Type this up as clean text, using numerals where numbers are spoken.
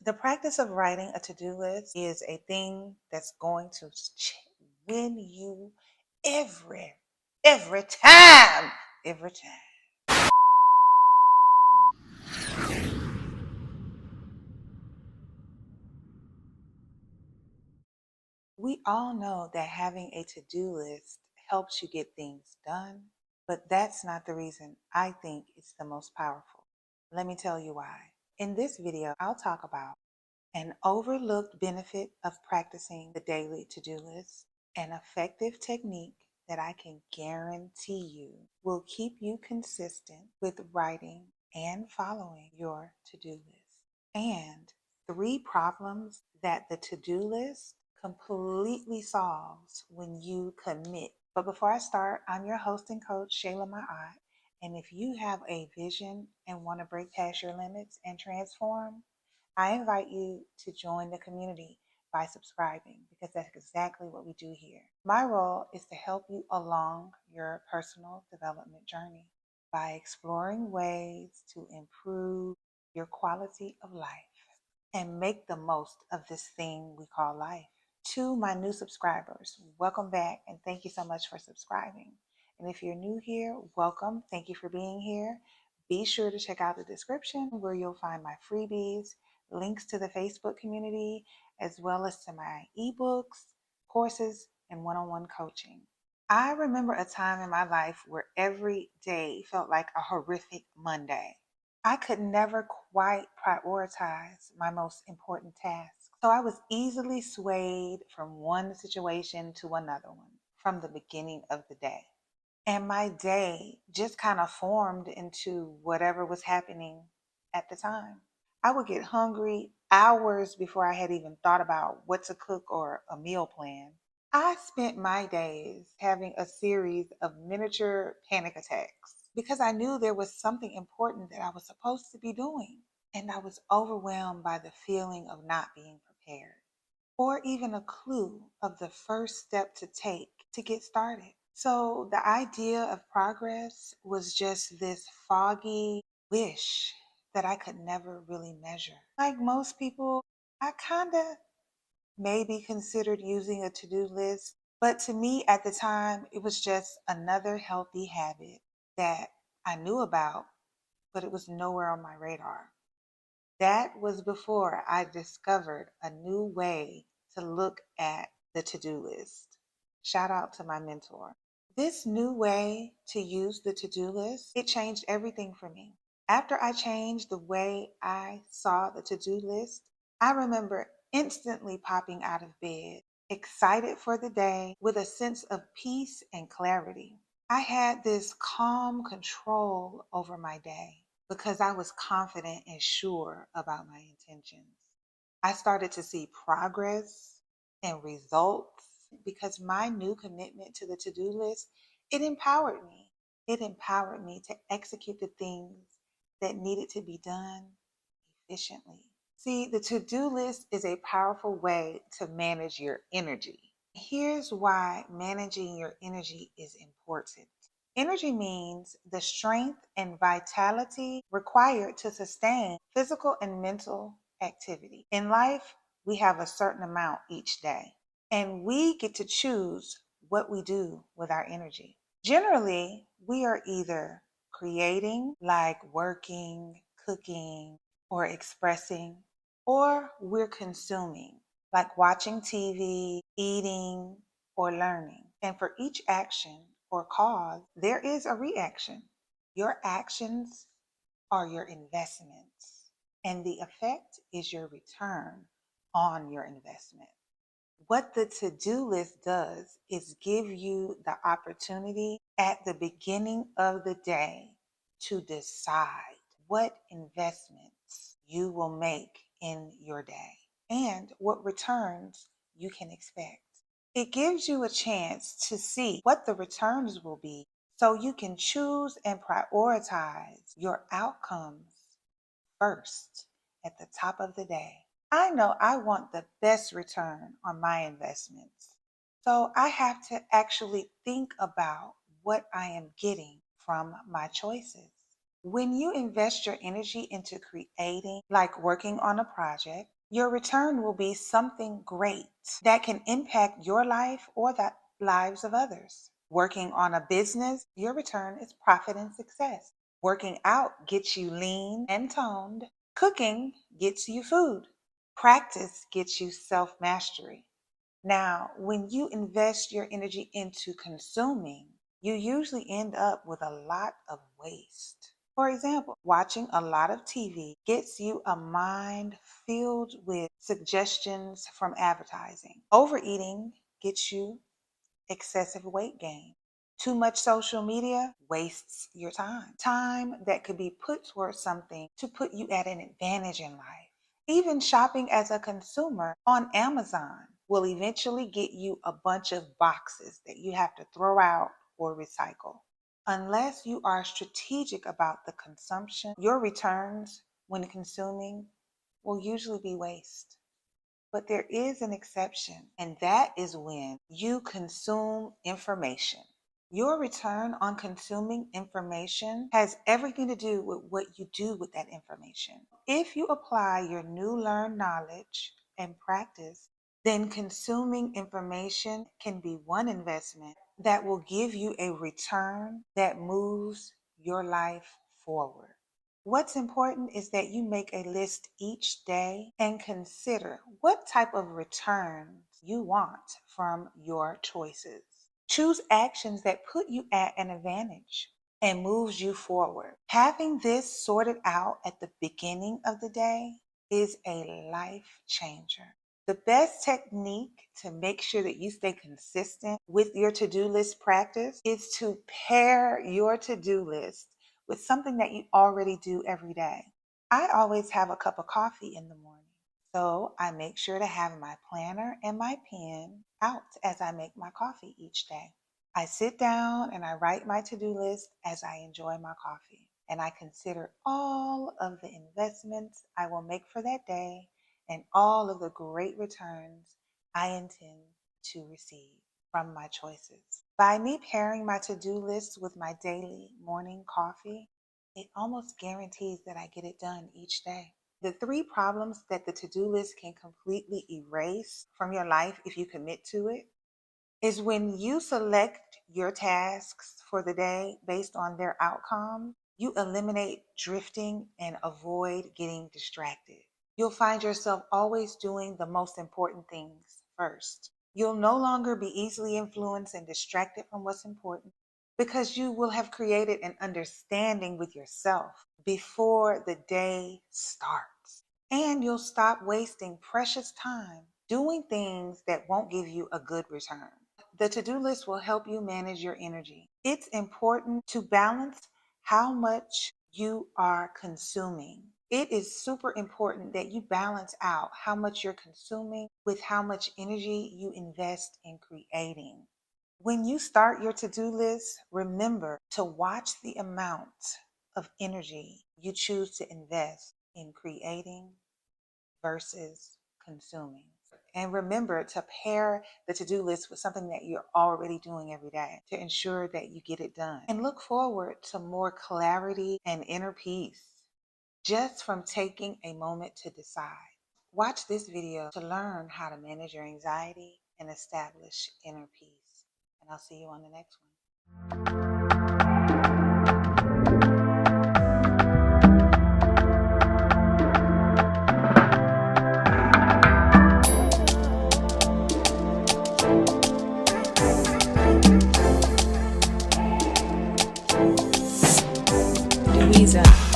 The practice of writing a to-do list is a thing that's going to win you every, every time, every time. We all know that having a to-do list helps you get things done, but that's not the reason I think it's the most powerful. Let me tell you why. In this video, I'll talk about an overlooked benefit of practicing the daily to-do list, an effective technique that I can guarantee you will keep you consistent with writing and following your to-do list, and 3 problems that the to-do list completely solves when you commit. But before I start, I'm your host and coach, Shayla Ma'at, and if you have a vision and want to break past your limits and transform, I invite you to join the community by subscribing, because that's exactly what we do here. My role is to help you along your personal development journey by exploring ways to improve your quality of life and make the most of this thing we call life. To my new subscribers, welcome back and thank you so much for subscribing. And if you're new here, welcome. Thank you for being here. Be sure to check out the description where you'll find my freebies, links to the Facebook community, as well as to my ebooks, courses, and one-on-one coaching. I remember a time in my life where every day felt like a horrific Monday. I could never quite prioritize my most important tasks. So I was easily swayed from one situation to another one from the beginning of the day. And my day just kind of formed into whatever was happening at the time. I would get hungry hours before I had even thought about what to cook or a meal plan. I spent my days having a series of miniature panic attacks because I knew there was something important that I was supposed to be doing. And I was overwhelmed by the feeling of not being prepared, or even a clue of the first step to take to get started. So the idea of progress was just this foggy wish that I could never really measure. Like most people, I kind of maybe considered using a to-do list, but to me at the time, it was just another healthy habit that I knew about, but it was nowhere on my radar. That was before I discovered a new way to look at the to-do list. Shout out to my mentor. This new way to use the to-do list, it changed everything for me. After I changed the way I saw the to-do list, I remember instantly popping out of bed, excited for the day with a sense of peace and clarity. I had this calm control over my day because I was confident and sure about my intentions. I started to see progress and results because my new commitment to the to-do list, it empowered me. It empowered me to execute the things that needed to be done efficiently. See, the to-do list is a powerful way to manage your energy. Here's why managing your energy is important. Energy means the strength and vitality required to sustain physical and mental activity. In life, we have a certain amount each day, and we get to choose what we do with our energy. Generally, we are either creating, like working, cooking, or expressing, or we're consuming, like watching TV, eating, or learning. And for each action or cause, there is a reaction. Your actions are your investments, and the effect is your return on your investment. What the to do list does is give you the opportunity at the beginning of the day to decide what investments you will make in your day and what returns you can expect. It gives you a chance to see what the returns will be so you can choose and prioritize your outcomes first at the top of the day. I know I want the best return on my investments. So I have to actually think about what I am getting from my choices. When you invest your energy into creating, like working on a project, your return will be something great that can impact your life or the lives of others. Working on a business, your return is profit and success. Working out gets you lean and toned. Cooking gets you food. Practice gets you self mastery. Now, when you invest your energy into consuming, you usually end up with a lot of waste. For example, watching a lot of TV gets you a mind filled with suggestions from advertising. Overeating gets you excessive weight gain. Too much social media wastes your time. Time that could be put towards something to put you at an advantage in life. Even shopping as a consumer on Amazon will eventually get you a bunch of boxes that you have to throw out or recycle. Unless you are strategic about the consumption, your returns when consuming will usually be waste. But there is an exception, and that is when you consume information. Your return on consuming information has everything to do with what you do with that information. If you apply your new learned knowledge and practice, then consuming information can be one investment that will give you a return that moves your life forward. What's important is that you make a list each day and consider what type of returns you want from your choices. Choose actions that put you at an advantage and moves you forward. Having this sorted out at the beginning of the day is a life changer. The best technique to make sure that you stay consistent with your to-do list practice is to pair your to-do list with something that you already do every day. I always have a cup of coffee in the morning, so I make sure to have my planner and my pen out as I make my coffee each day. I sit down and I write my to-do list as I enjoy my coffee, and I consider all of the investments I will make for that day and all of the great returns I intend to receive from my choices. By me pairing my to-do list with my daily morning coffee, it almost guarantees that I get it done each day. The 3 problems that the to-do list can completely erase from your life if you commit to it is when you select your tasks for the day based on their outcome, you eliminate drifting and avoid getting distracted. You'll find yourself always doing the most important things first. You'll no longer be easily influenced and distracted from what's important because you will have created an understanding with yourself before the day starts. And you'll stop wasting precious time doing things that won't give you a good return. The to-do list will help you manage your energy. It's important to balance how much you are consuming. It is super important that you balance out how much you're consuming with how much energy you invest in creating. When you start your to-do list, remember to watch the amount of energy you choose to invest in creating versus consuming. And remember to pair the to-do list with something that you're already doing every day to ensure that you get it done. And look forward to more clarity and inner peace just from taking a moment to decide. Watch this video to learn how to manage your anxiety and establish inner peace. And I'll see you on the next one. Louisa.